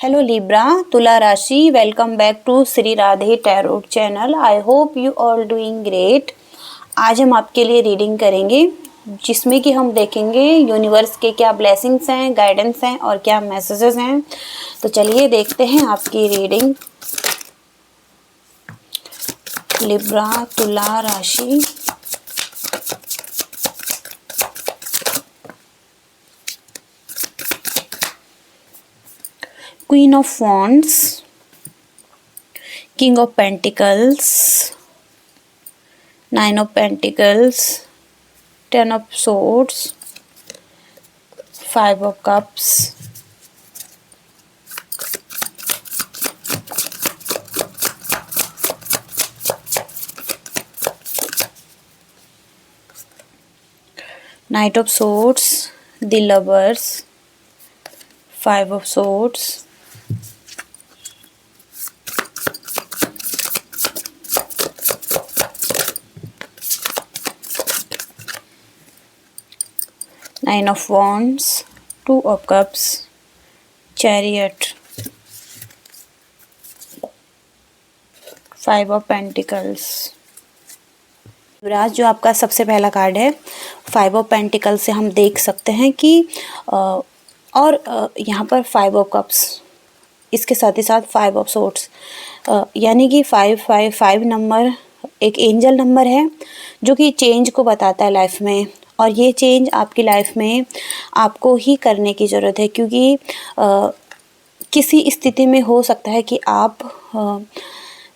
Hello Libra, तुला राशि, welcome back to Shri Radhe tarot channel. I hope you all doing great. आज हम आपके लिए रीडिंग करेंगे जिसमें कि हम देखेंगे यूनिवर्स के क्या ब्लेसिंग्स हैं, गाइडेंस हैं और क्या मैसेजेस हैं। तो चलिए देखते हैं आपकी रीडिंग। लिब्रा, तुला राशि, queen of wands, king of pentacles, nine of pentacles, ten of swords, five of cups, Knight of Swords, the Lovers, Five of Swords, Nine of Wands, Two of Cups, Chariot, Five of Pentacles। युवराज, जो आपका सबसे पहला card है five of pentacle से हम देख सकते हैं कि यहाँ पर फाइव ऑफ कप्स, इसके साथ ही साथ फाइव ऑफ सोर्ड्स, यानी कि 555 नंबर एक एंजल नंबर है जो कि चेंज को बताता है लाइफ में। और ये चेंज आपकी लाइफ में आपको ही करने की ज़रूरत है, क्योंकि किसी स्थिति में हो सकता है कि आप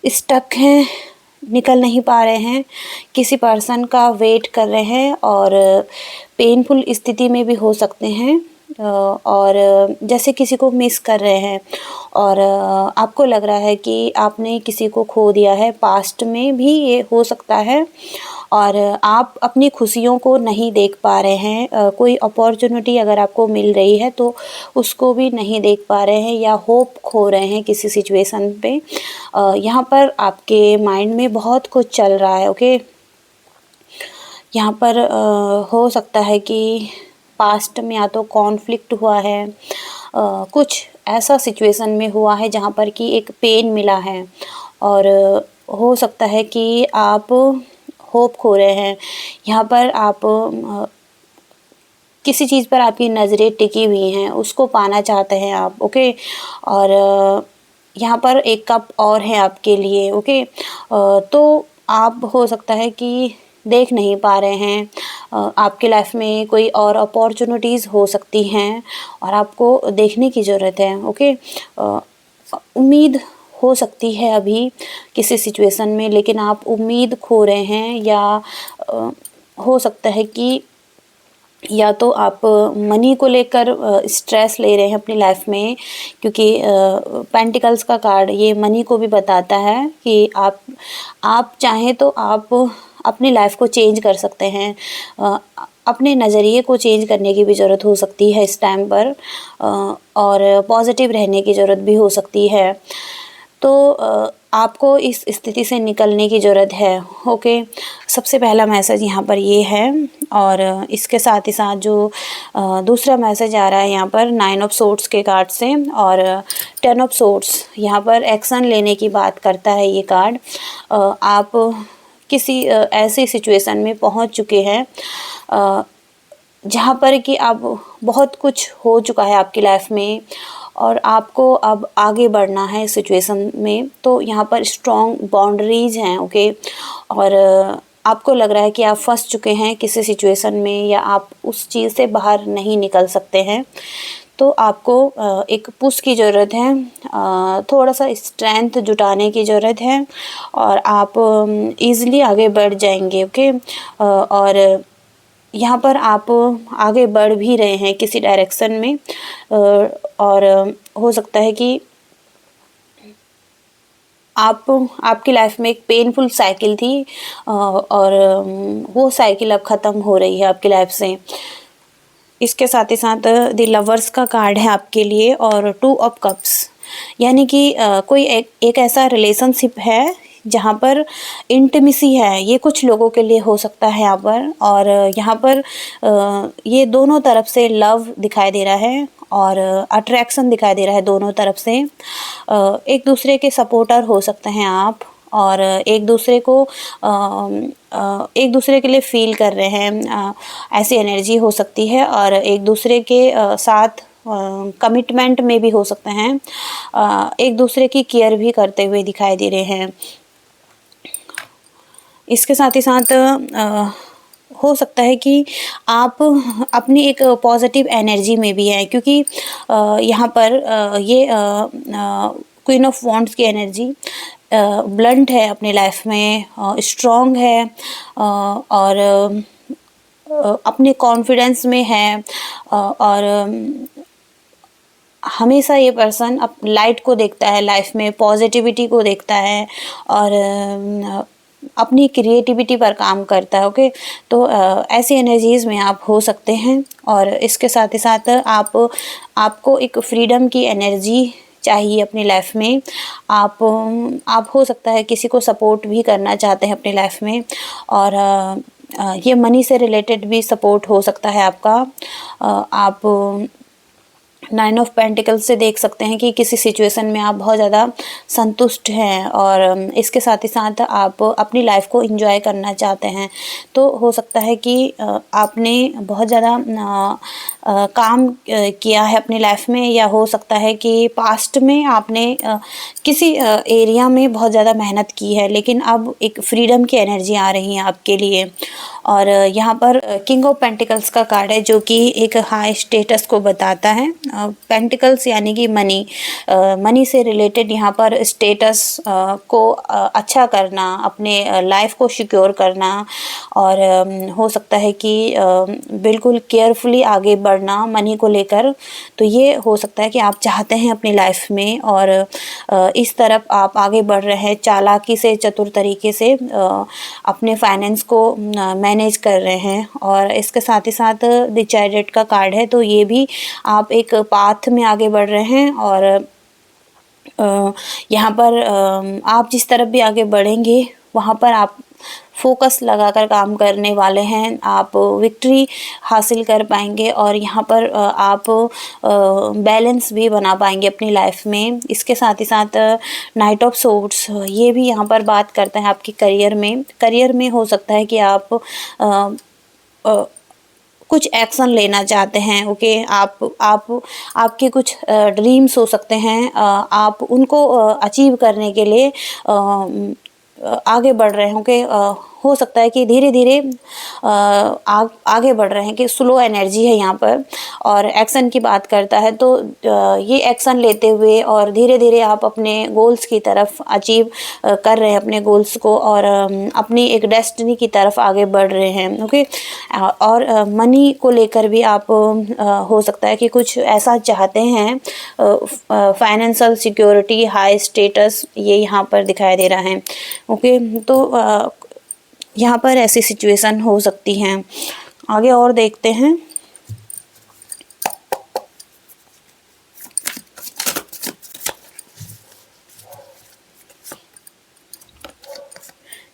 स्टक हैं, निकल नहीं पा रहे हैं, किसी पर्सन का वेट कर रहे हैं और पेनफुल स्थिति में भी हो सकते हैं, और जैसे किसी को मिस कर रहे हैं और आपको लग रहा है कि आपने किसी को खो दिया है। पास्ट में भी ये हो सकता है और आप अपनी खुशियों को नहीं देख पा रहे हैं। कोई अपॉर्चुनिटी अगर आपको मिल रही है तो उसको भी नहीं देख पा रहे हैं या होप खो रहे हैं किसी सिचुएशन पे। यहाँ पर आपके माइंड में बहुत कुछ चल रहा है। ओके, यहाँ पर हो सकता है कि पास्ट में या तो कॉन्फ्लिक्ट हुआ है, कुछ ऐसा सिचुएशन में हुआ है जहाँ पर कि एक पेन मिला है, और हो सकता है कि आप होप खो रहे हैं। यहाँ पर आप किसी चीज़ पर आपकी नज़रें टिकी हुई हैं, उसको पाना चाहते हैं आप। ओके, और यहाँ पर एक कप और है आपके लिए। ओके, तो आप हो सकता है कि देख नहीं पा रहे हैं, आपके लाइफ में कोई और अपॉर्चुनिटीज़ हो सकती हैं और आपको देखने की ज़रूरत है। ओके, उम्मीद हो सकती है अभी किसी सिचुएशन में, लेकिन आप उम्मीद खो रहे हैं, या हो सकता है कि या तो आप मनी को लेकर स्ट्रेस ले रहे हैं अपनी लाइफ में, क्योंकि पेंटिकल्स का कार्ड ये मनी को भी बताता है कि आप चाहें तो आप अपनी लाइफ को चेंज कर सकते हैं। अपने नज़रिए को चेंज करने की भी ज़रूरत हो सकती है इस टाइम पर, और पॉजिटिव रहने की ज़रूरत भी हो सकती है। तो आपको इस स्थिति से निकलने की ज़रूरत है। ओके, सबसे पहला मैसेज यहाँ पर ये है, और इसके साथ ही साथ जो दूसरा मैसेज आ रहा है यहाँ पर नाइन ऑफ सोर्ड्स के कार्ड से और टेन ऑफ सोर्ड्स, यहाँ पर एक्शन लेने की बात करता है ये कार्ड। आप किसी ऐसी सिचुएशन में पहुँच चुके हैं जहाँ पर कि अब बहुत कुछ हो चुका है आपकी लाइफ में और आपको अब आगे बढ़ना है इस सिचुएशन में। तो यहाँ पर स्ट्रॉन्ग बाउंड्रीज हैं। ओके, और आपको लग रहा है कि आप फंस चुके हैं किसी सिचुएशन में, या आप उस चीज़ से बाहर नहीं निकल सकते हैं। तो आपको एक पुश की ज़रूरत है, थोड़ा सा स्ट्रेंथ जुटाने की ज़रूरत है, और आप ईज़िली आगे बढ़ जाएंगे। ओके, और यहाँ पर आप आगे बढ़ भी रहे हैं किसी डायरेक्शन में, और हो सकता है कि आपकी लाइफ में एक पेनफुल साइकिल थी, और वो साइकिल अब ख़त्म हो रही है आपकी लाइफ से। इसके साथ ही साथ द लवर्स का कार्ड है आपके लिए, और टू ऑफ कप्स, यानी कि कोई एक ऐसा रिलेशनशिप है जहाँ पर इंटिमेसी है, ये कुछ लोगों के लिए हो सकता है यहाँ पर। और यहाँ पर ये दोनों तरफ से लव दिखाई दे रहा है और अट्रैक्शन दिखाई दे रहा है दोनों तरफ से। एक दूसरे के सपोर्टर हो सकते हैं आप, और एक दूसरे को एक दूसरे के लिए फील कर रहे हैं, ऐसी एनर्जी हो सकती है। और एक दूसरे के साथ कमिटमेंट में भी हो सकते हैं, एक दूसरे की केयर भी करते हुए दिखाई दे रहे हैं। इसके साथ ही साथ हो सकता है कि आप अपनी एक पॉजिटिव एनर्जी में भी हैं, क्योंकि यहाँ पर ये क्वीन ऑफ वॉन्ड्स की एनर्जी ब्लंट है अपनी लाइफ में, स्ट्रॉन्ग है, और अपने कॉन्फिडेंस में है, और हमेशा ये पर्सन लाइट को देखता है, लाइफ में पॉजिटिविटी को देखता है, और अपनी क्रिएटिविटी पर काम करता है। ओके, तो ऐसी एनर्जीज़ में आप हो सकते हैं। और इसके साथ ही साथ आपको एक फ्रीडम की एनर्जी चाहिए अपनी लाइफ में। आप हो सकता है किसी को सपोर्ट भी करना चाहते हैं अपनी लाइफ में, और ये मनी से रिलेटेड भी सपोर्ट हो सकता है आपका। आप 9 ऑफ पेंटिकल्स से देख सकते हैं कि किसी सिचुएशन में आप बहुत ज़्यादा संतुष्ट हैं, और इसके साथ ही साथ आप अपनी लाइफ को एंजॉय करना चाहते हैं। तो हो सकता है कि आपने बहुत ज़्यादा काम किया है अपनी लाइफ में, या हो सकता है कि पास्ट में आपने किसी एरिया में बहुत ज़्यादा मेहनत की है, लेकिन अब एक फ्रीडम की एनर्जी आ रही है आपके लिए। और यहाँ पर किंग ऑफ पेंटिकल्स का कार्ड है, जो कि एक हाई स्टेटस को बताता है। पेंटिकल्स यानी कि मनी से रिलेटेड यहाँ पर स्टेटस को अच्छा करना, अपने लाइफ को सिक्योर करना, और हो सकता है कि बिल्कुल केयरफुली आगे बढ़ना मनी को लेकर। तो ये हो सकता है कि आप चाहते हैं अपनी लाइफ में, और इस तरफ आप आगे बढ़ रहे हैं, चालाकी से, चतुर तरीके से अपने फाइनेंस को मैनेज कर रहे हैं। और इसके साथ ही साथ द चैरियट का कार्ड है, तो ये भी आप एक पाथ में आगे बढ़ रहे हैं। और यहाँ पर आप जिस तरफ भी आगे बढ़ेंगे वहाँ पर आप फोकस लगाकर काम करने वाले हैं, आप विक्ट्री हासिल कर पाएंगे, और यहाँ पर आप बैलेंस भी बना पाएंगे अपनी लाइफ में। इसके साथ ही साथ नाइट ऑफ सोर्ड्स, ये भी यहाँ पर बात करते हैं आपके करियर में हो सकता है कि आप कुछ एक्शन लेना चाहते हैं। ओके, आपके कुछ ड्रीम्स हो सकते हैं, आप उनको अचीव करने के लिए आगे बढ़ रहे होंगे। हो सकता है कि धीरे धीरे आगे बढ़ रहे हैं, कि स्लो एनर्जी है यहाँ पर, और एक्शन की बात करता है। तो ये एक्शन लेते हुए और धीरे धीरे आप अपने गोल्स की तरफ अचीव कर रहे हैं अपने गोल्स को, और अपनी एक डेस्टिनी की तरफ आगे बढ़ रहे हैं। ओके, और मनी को लेकर भी आप हो सकता है कि कुछ ऐसा चाहते हैं, फाइनेंशियल सिक्योरिटी, हाई स्टेटस, ये यहाँ पर दिखाई दे रहा है। ओके, तो यहाँ पर ऐसी सिचुएशन हो सकती हैं। आगे और देखते हैं।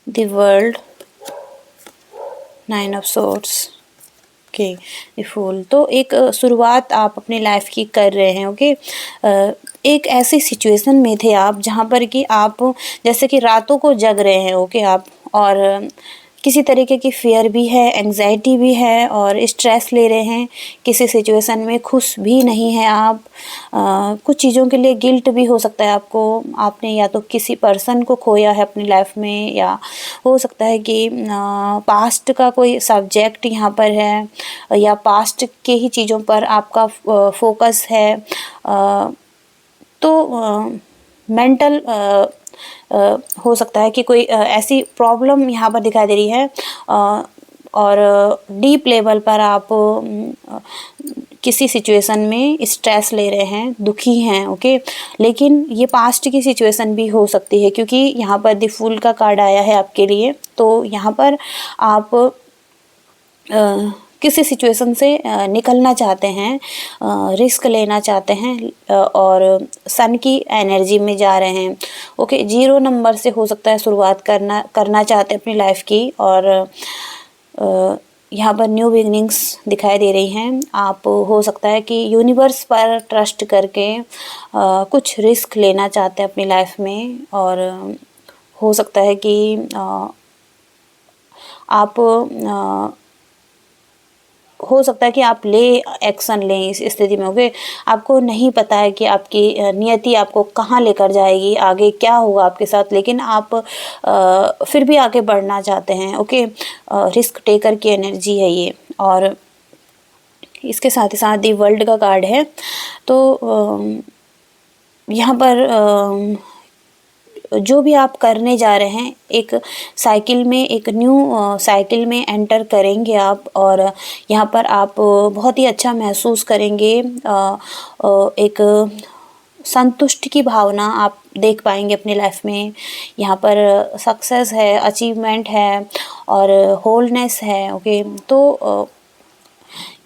The world, 9 of swords, okay, the fool. तो एक शुरुआत आप अपनी लाइफ की कर रहे हैं। ओके, एक ऐसी सिचुएशन में थे आप जहाँ पर कि आप जैसे कि रातों को जग रहे हैं। ओके, आप, और किसी तरीके की फियर भी है, एंजाइटी भी है, और स्ट्रेस ले रहे हैं किसी सिचुएशन में, खुश भी नहीं है आप। कुछ चीज़ों के लिए गिल्ट भी हो सकता है आपको, आपने या तो किसी पर्सन को खोया है अपनी लाइफ में, या हो सकता है कि पास्ट का कोई सब्जेक्ट यहाँ पर है, या पास्ट के ही चीज़ों पर आपका फोकस है। तो मेंटल हो सकता है कि कोई ऐसी प्रॉब्लम यहाँ पर दिखाई दे रही है, और डीप लेवल पर आप किसी सिचुएशन में स्ट्रेस ले रहे हैं, दुखी हैं। ओके, लेकिन ये पास्ट की सिचुएशन भी हो सकती है, क्योंकि यहाँ पर द फूल का कार्ड आया है आपके लिए। तो यहाँ पर आप किसी सिचुएशन से निकलना चाहते हैं, रिस्क लेना चाहते हैं और सन की एनर्जी में जा रहे हैं। ओके, 0 नंबर से हो सकता है शुरुआत करना चाहते हैं अपनी लाइफ की और यहाँ पर न्यू बिगनिंग्स दिखाई दे रही हैं। आप हो सकता है कि यूनिवर्स पर ट्रस्ट करके कुछ रिस्क लेना चाहते हैं अपनी लाइफ में और हो सकता है कि आप हो सकता है कि आप एक्शन लें इस स्थिति में। ओके, आपको नहीं पता है कि आपकी नियति आपको कहाँ लेकर जाएगी, आगे क्या होगा आपके साथ, लेकिन आप फिर भी आगे बढ़ना चाहते हैं। ओके, रिस्क टेकर की एनर्जी है ये। और इसके साथ ही साथ दी वर्ल्ड का कार्ड है। तो यहाँ पर जो भी आप करने जा रहे हैं, एक साइकिल में, एक न्यू साइकिल में एंटर करेंगे आप और यहाँ पर आप बहुत ही अच्छा महसूस करेंगे। एक संतुष्टि की भावना आप देख पाएंगे अपनी लाइफ में। यहाँ पर सक्सेस है, अचीवमेंट है और होलनेस है। ओके, तो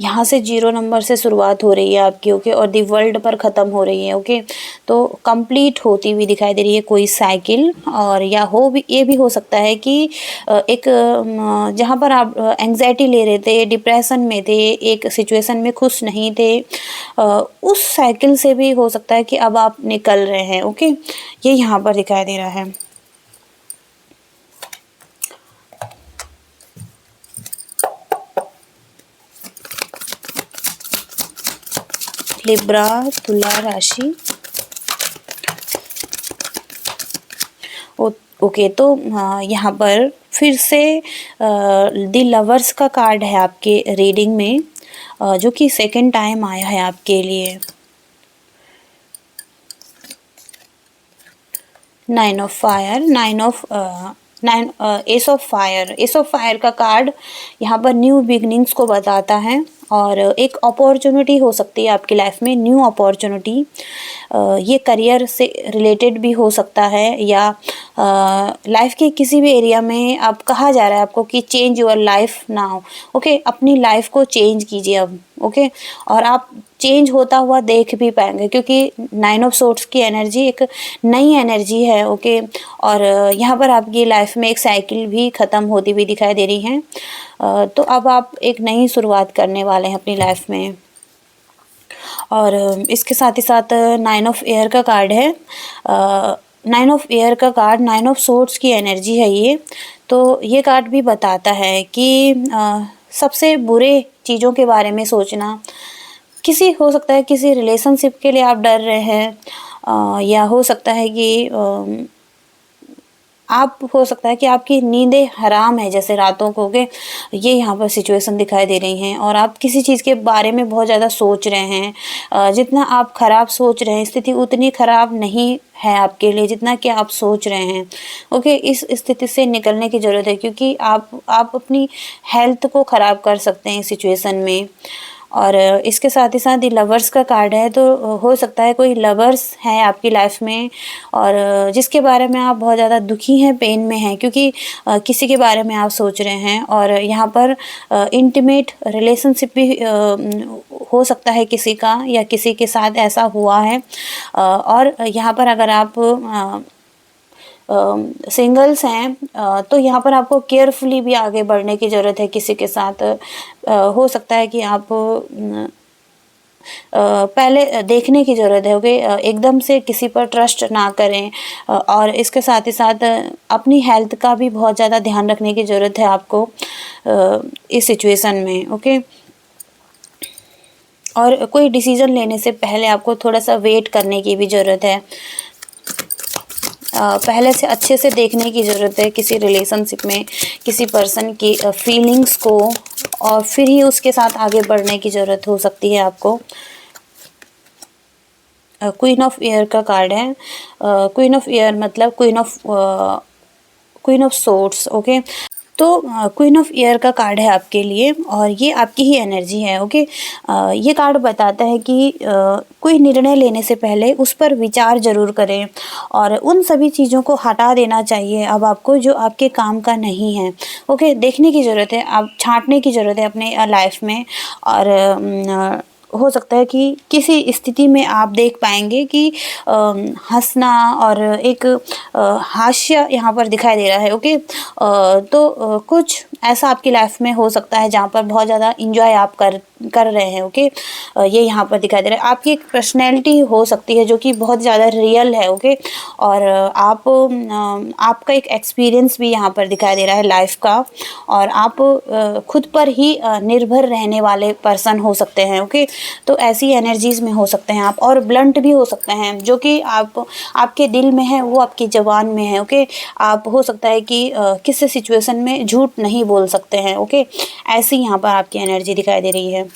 यहाँ से 0 नंबर से शुरुआत हो रही है आपकी। ओके, और दी वर्ल्ड पर ख़त्म हो रही है। ओके, तो कंप्लीट होती हुई दिखाई दे रही है कोई साइकिल। और या ये भी हो सकता है कि एक जहाँ पर आप एंग्जाइटी ले रहे थे, डिप्रेशन में थे, एक सिचुएशन में खुश नहीं थे, उस साइकिल से भी हो सकता है कि अब आप निकल रहे हैं। ओके, ये यहाँ पर दिखाई दे रहा है। लिब्रा, तुला राशि। ओके, तो यहाँ पर फिर से द लवर्स का कार्ड है आपके रीडिंग में, जो कि सेकंड टाइम आया है आपके लिए। 9 of fire, S of fire. S of fire का कार्ड यहाँ पर न्यू बिगनिंग्स को बताता है और एक अपॉर्चुनिटी हो सकती है आपकी लाइफ में, न्यू अपॉर्चुनिटी। ये करियर से रिलेटेड भी हो सकता है या लाइफ के किसी भी एरिया में अब कहा जा रहा है आपको कि change your life now. Okay, अपनी लाइफ को चेंज कीजिए अब। ओके, और आप चेंज होता हुआ देख भी पाएंगे क्योंकि 9 ऑफ सोर्ड्स की एनर्जी एक नई एनर्जी है। ओके, और यहाँ पर आपकी लाइफ में एक साइकिल भी ख़त्म होती हुई दिखाई दे रही है। तो अब आप एक नई शुरुआत करने वाले हैं अपनी लाइफ में। और इसके साथ ही साथ 9 ऑफ एयर का कार्ड है। 9 ऑफ एयर का कार्ड 9 ऑफ सोर्ड्स की एनर्जी है ये। तो ये कार्ड भी बताता है कि सबसे बुरे चीज़ों के बारे में सोचना। हो सकता है किसी रिलेशनशिप के लिए आप डर रहे हैं, या हो सकता है कि हो सकता है कि आपकी नींदें हराम है जैसे रातों को के, ये यहाँ पर सिचुएशन दिखाई दे रही हैं और आप किसी चीज़ के बारे में बहुत ज़्यादा सोच रहे हैं। जितना आप ख़राब सोच रहे हैं, स्थिति उतनी ख़राब नहीं है आपके लिए जितना कि आप सोच रहे हैं। ओके, इस स्थिति से निकलने की ज़रूरत है क्योंकि आप अपनी हेल्थ को ख़राब कर सकते हैं इस सिचुएशन में। और इसके साथ ही साथ ये लवर्स का कार्ड है। तो हो सकता है कोई लवर्स है आपकी लाइफ में और जिसके बारे में आप बहुत ज़्यादा दुखी हैं, पेन में हैं क्योंकि किसी के बारे में आप सोच रहे हैं। और यहाँ पर इंटीमेट रिलेशनशिप भी हो सकता है किसी का या किसी के साथ ऐसा हुआ है। और यहाँ पर अगर आप सिंगल्स हैं तो यहाँ पर आपको केयरफुली भी आगे बढ़ने की ज़रूरत है किसी के साथ। हो सकता है कि आप पहले देखने की ज़रूरत है। ओके, एकदम से किसी पर ट्रस्ट ना करें। और इसके साथ ही साथ अपनी हेल्थ का भी बहुत ज़्यादा ध्यान रखने की ज़रूरत है आपको इस सिचुएशन में। ओके, और कोई डिसीज़न लेने से पहले आपको थोड़ा सा वेट करने की भी ज़रूरत है। पहले से अच्छे से देखने की ज़रूरत है किसी रिलेशनशिप में किसी पर्सन की फीलिंग्स को, और फिर ही उसके साथ आगे बढ़ने की ज़रूरत हो सकती है आपको। क्वीन ऑफ एयर का कार्ड है। क्वीन ऑफ एयर मतलब क्वीन ऑफ सोर्ड्स। ओके, तो क्वीन ऑफ ईयर का कार्ड है आपके लिए और ये आपकी ही एनर्जी है। ओके, ये कार्ड बताता है कि कोई निर्णय लेने से पहले उस पर विचार ज़रूर करें और उन सभी चीज़ों को हटा देना चाहिए अब आपको जो आपके काम का नहीं है। ओके, देखने की ज़रूरत है, आप छाँटने की ज़रूरत है अपने लाइफ में। और हो सकता है कि किसी स्थिति में आप देख पाएंगे कि हंसना और एक हास्य यहाँ पर दिखाई दे रहा है। ओके, तो कुछ ऐसा आपकी लाइफ में हो सकता है जहाँ पर बहुत ज़्यादा इंजॉय आप कर रहे हैं। ओके, ये यहाँ पर दिखाई दे रहा है। आपकी एक पर्सनैलिटी हो सकती है जो कि बहुत ज़्यादा रियल है। ओके, और आपका एक एक्सपीरियंस भी यहाँ पर दिखाई दे रहा है लाइफ का, और आप खुद पर ही निर्भर रहने वाले पर्सन हो सकते हैं। ओके, तो ऐसी एनर्जीज़ में हो सकते हैं आप, और ब्लंट भी हो सकते हैं, जो कि आपके दिल में है वो आपकी ज़बान में है। ओके, आप हो सकता है कि किसी सिचुएशन में झूठ नहीं बोल सकते हैं। ओके, ऐसी यहाँ पर आपकी एनर्जी दिखाई दे रही है।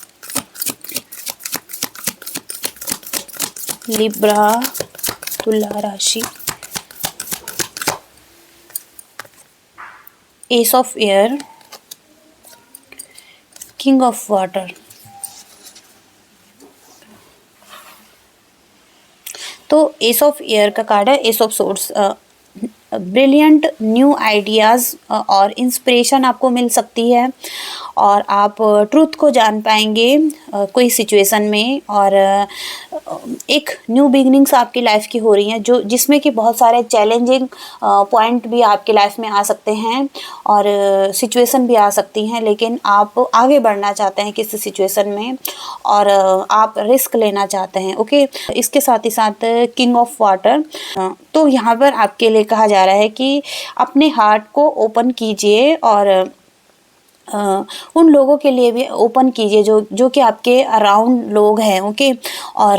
लिब्रा तुला राशि, S of air, king of water. तो एस ऑफ एयर का कार्ड है, S of swords. Brilliant new ideas और इंस्पिरेशन आपको मिल सकती है, और आप ट्रूथ को जान पाएंगे कोई सिचुएशन में, और एक न्यू बिगनिंग्स आपकी लाइफ की हो रही हैं जो जिसमें कि बहुत सारे चैलेंजिंग पॉइंट भी आपकी लाइफ में आ सकते हैं और सिचुएशन भी आ सकती हैं, लेकिन आप आगे बढ़ना चाहते हैं किसी सिचुएशन में और आप रिस्क लेना चाहते हैं। ओके, इसके साथ ही साथ किंग ऑफ वाटर। तो यहाँ पर आपके लिए कहा जा रहा है कि अपने हार्ट को ओपन कीजिए और उन लोगों के लिए भी ओपन कीजिए जो कि आपके अराउंड लोग हैं। ओके, और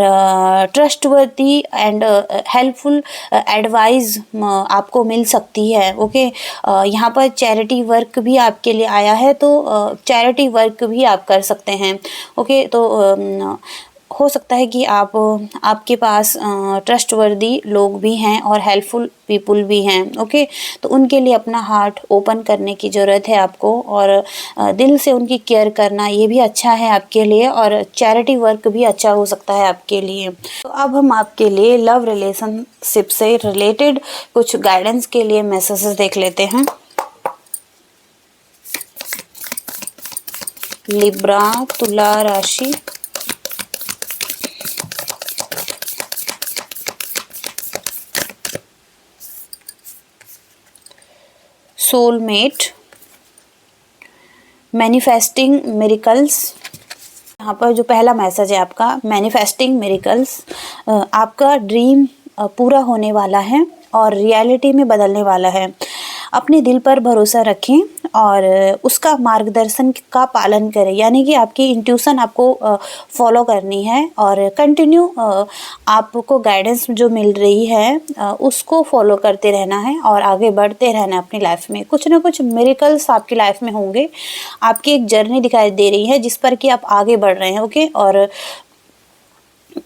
ट्रस्टवर्दी एंड हेल्पफुल एडवाइस आपको मिल सकती है। ओके, यहाँ पर चैरिटी वर्क भी आपके लिए आया है, तो चैरिटी वर्क भी आप कर सकते हैं। ओके, तो हो सकता है कि आपके पास ट्रस्टवर्दी लोग भी हैं और हेल्पफुल पीपुल भी हैं। ओके, तो उनके लिए अपना हार्ट ओपन करने की ज़रूरत है आपको, और दिल से उनकी केयर करना ये भी अच्छा है आपके लिए, और चैरिटी वर्क भी अच्छा हो सकता है आपके लिए। तो अब हम आपके लिए लव रिलेशनशिप से रिलेटेड कुछ गाइडेंस के लिए मैसेजेस देख लेते हैं। लिब्रा तुला राशि, सोलमेट, मैनिफेस्टिंग मिरेकल्स। यहाँ पर जो पहला मैसेज है आपका, मैनिफेस्टिंग मिरेकल्स, आपका ड्रीम पूरा होने वाला है और रियलिटी में बदलने वाला है। अपने दिल पर भरोसा रखें और उसका मार्गदर्शन का पालन करें, यानी कि आपकी इंट्यूशन आपको फॉलो करनी है और कंटिन्यू आपको गाइडेंस जो मिल रही है उसको फॉलो करते रहना है और आगे बढ़ते रहना है अपनी लाइफ में। कुछ ना कुछ मिरेकल्स आपकी लाइफ में होंगे, आपकी एक जर्नी दिखाई दे रही है जिस पर कि आप आगे बढ़ रहे हैं। ओके, और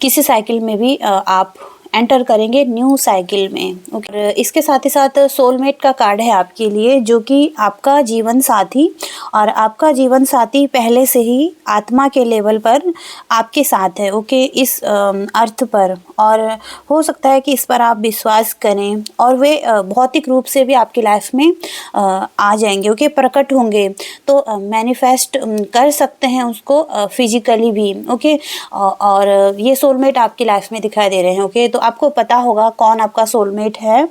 किसी साइकिल में भी आप एंटर करेंगे, न्यू साइकिल में। ओके, इसके साथ ही साथ सोलमेट का कार्ड है आपके लिए, जो कि आपका जीवन साथी, और आपका जीवन साथी पहले से ही आत्मा के लेवल पर आपके साथ है। ओके, इस अर्थ पर, और हो सकता है कि इस पर आप विश्वास करें और वे भौतिक रूप से भी आपकी लाइफ में आ जाएंगे। ओके, प्रकट होंगे, तो मैनिफेस्ट कर सकते हैं उसको फिजिकली भी। ओके, और ये सोलमेट आपकी लाइफ में दिखाई दे रहे हैं। ओके, तो आपको पता होगा कौन आपका सोलमेट है,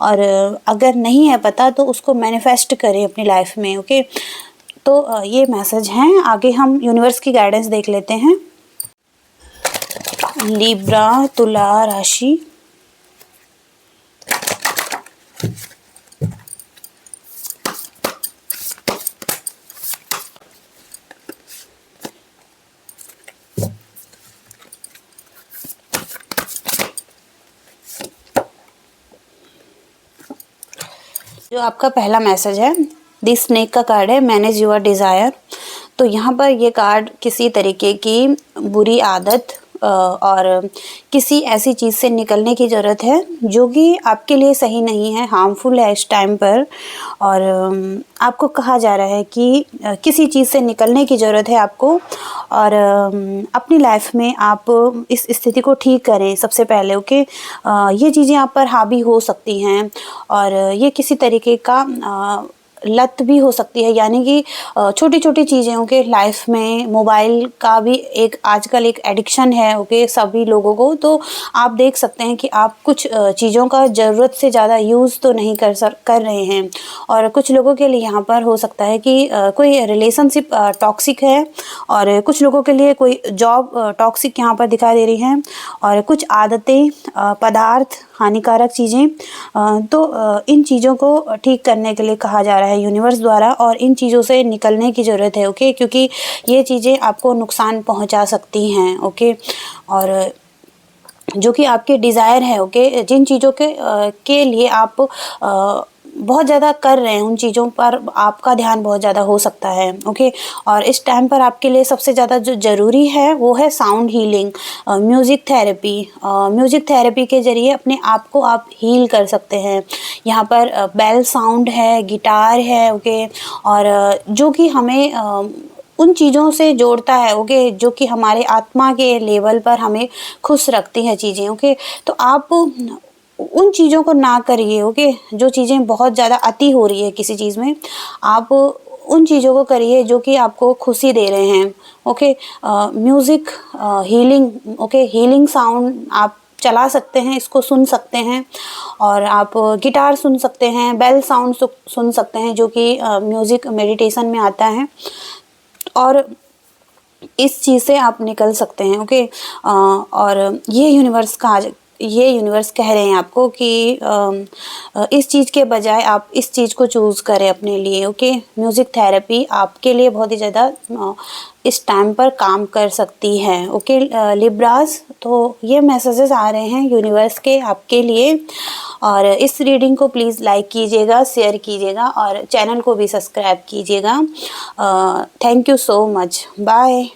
और अगर नहीं है पता तो उसको मैनिफेस्ट करें अपनी लाइफ में। ओके, तो ये मैसेज हैं। आगे हम यूनिवर्स की गाइडेंस देख लेते हैं। लिब्रा तुला राशि, जो आपका पहला मैसेज है, दिस स्नेक का कार्ड है, मैनेज योर डिज़ायर। तो यहाँ पर ये कार्ड किसी तरीके की बुरी आदत और किसी ऐसी चीज़ से निकलने की ज़रूरत है जो कि आपके लिए सही नहीं है, हार्मफुल है इस टाइम पर। और आपको कहा जा रहा है कि किसी चीज़ से निकलने की ज़रूरत है आपको, और अपनी लाइफ में आप इस स्थिति को ठीक करें सबसे पहले। ओके, ये चीज़ें आप पर हावी हो सकती हैं, और ये किसी तरीके का लत भी हो सकती है, यानी कि छोटी छोटी चीज़ें। ओके, लाइफ में मोबाइल का भी एक आजकल एक एडिक्शन है। ओके, सभी लोगों को। तो आप देख सकते हैं कि आप कुछ चीज़ों का ज़रूरत से ज़्यादा यूज़ तो नहीं कर रहे हैं। और कुछ लोगों के लिए यहाँ पर हो सकता है कि कोई रिलेशनशिप टॉक्सिक है, और कुछ लोगों के लिए कोई जॉब टॉक्सिक यहाँ पर दिखाई दे रही है, और कुछ आदतें, पदार्थ, हानिकारक चीज़ें। तो इन चीज़ों को ठीक करने के लिए कहा जा रहा है यूनिवर्स द्वारा, और इन चीज़ों से निकलने की ज़रूरत है। ओके, क्योंकि ये चीज़ें आपको नुकसान पहुंचा सकती हैं। ओके, और जो कि आपके डिज़ायर है। ओके, जिन चीज़ों के लिए आप बहुत ज़्यादा कर रहे हैं, उन चीज़ों पर आपका ध्यान बहुत ज़्यादा हो सकता है। ओके, और इस टाइम पर आपके लिए सबसे ज़्यादा जो ज़रूरी है वो है sound healing, music therapy. Music therapy के ज़रिए अपने आप को आप हील कर सकते हैं। यहाँ पर बेल साउंड है, गिटार है। ओके, और जो कि हमें उन चीज़ों से जोड़ता है। ओके, जो कि हमारे आत्मा के लेवल पर हमें खुश रखती हैं चीज़ें। ओके, तो आप उन चीज़ों को ना करिए। ओके, जो चीज़ें बहुत ज़्यादा अति हो रही है किसी चीज़ में, आप उन चीज़ों को करिए जो कि आपको खुशी दे रहे हैं। Okay, music healing. Okay, healing sound आप चला सकते हैं, इसको सुन सकते हैं, और आप गिटार सुन सकते हैं, बेल साउंड सुन सकते हैं, जो कि म्यूज़िक मेडिटेशन में आता है, और इस चीज़ से आप निकल सकते हैं। ओके, और ये यूनिवर्स कह रहे हैं आपको कि इस चीज़ के बजाय आप इस चीज़ को चूज़ करें अपने लिए। ओके, म्यूज़िक थेरेपी आपके लिए बहुत ही ज़्यादा इस टाइम पर काम कर सकती है। ओके लिब्रास, तो ये मैसेजेस आ रहे हैं यूनिवर्स के आपके लिए, और इस रीडिंग को प्लीज़ लाइक कीजिएगा, शेयर कीजिएगा, और चैनल को भी सब्सक्राइब कीजिएगा। Thank you so much, bye.